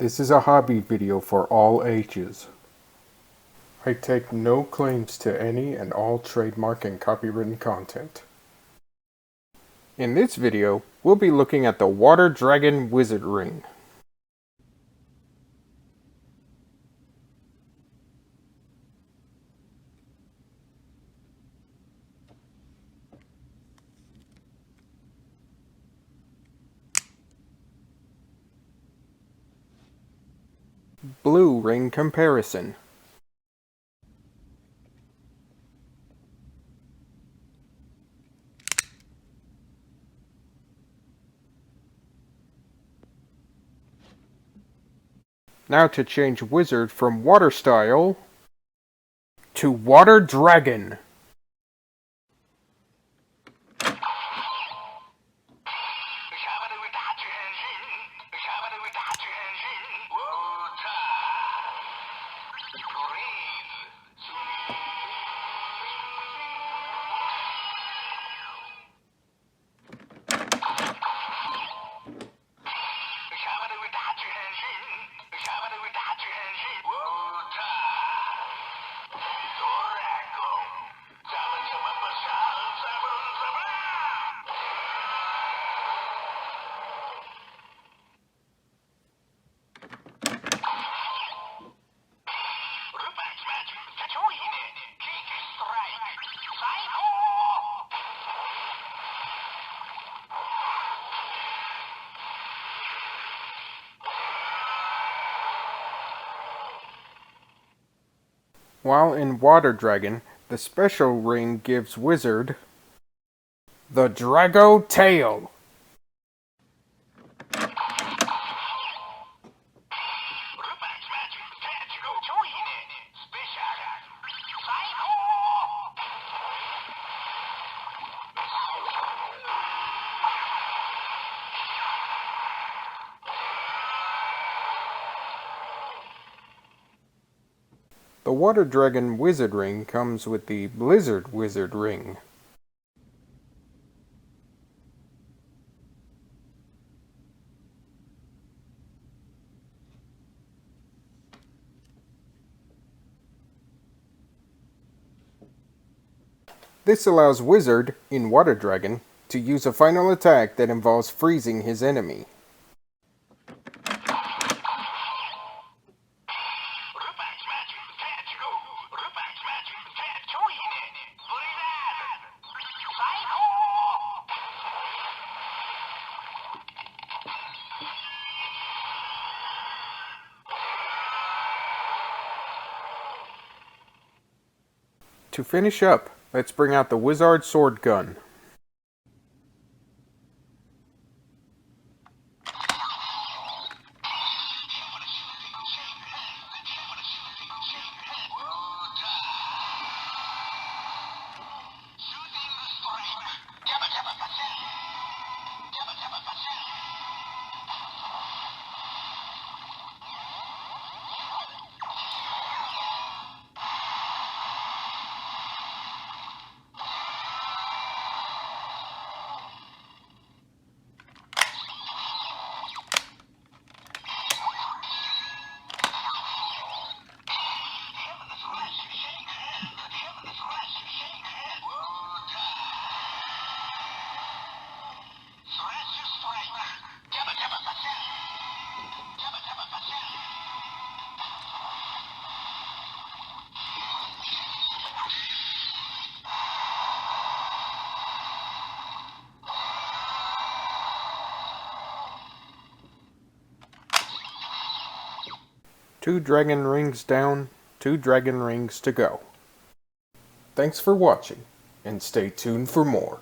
This is a hobby video for all ages. I take no claims to any and all trademark and copywritten content. In this video, we'll be looking at the Water Dragon Wizard Ring. Blue ring comparison. Now to change Wizard from Water Style to Water Dragon. While in Water Dragon, the special ring gives Wizard the Drago Tail. The Water Dragon Wizard Ring comes with the Blizzard Wizard Ring. This allows Wizard, in Water Dragon, to use a final attack that involves freezing his enemy. To finish up, let's bring out the WizarSwordGun. Two dragon rings down, 2 dragon rings to go. Thanks for watching, and stay tuned for more.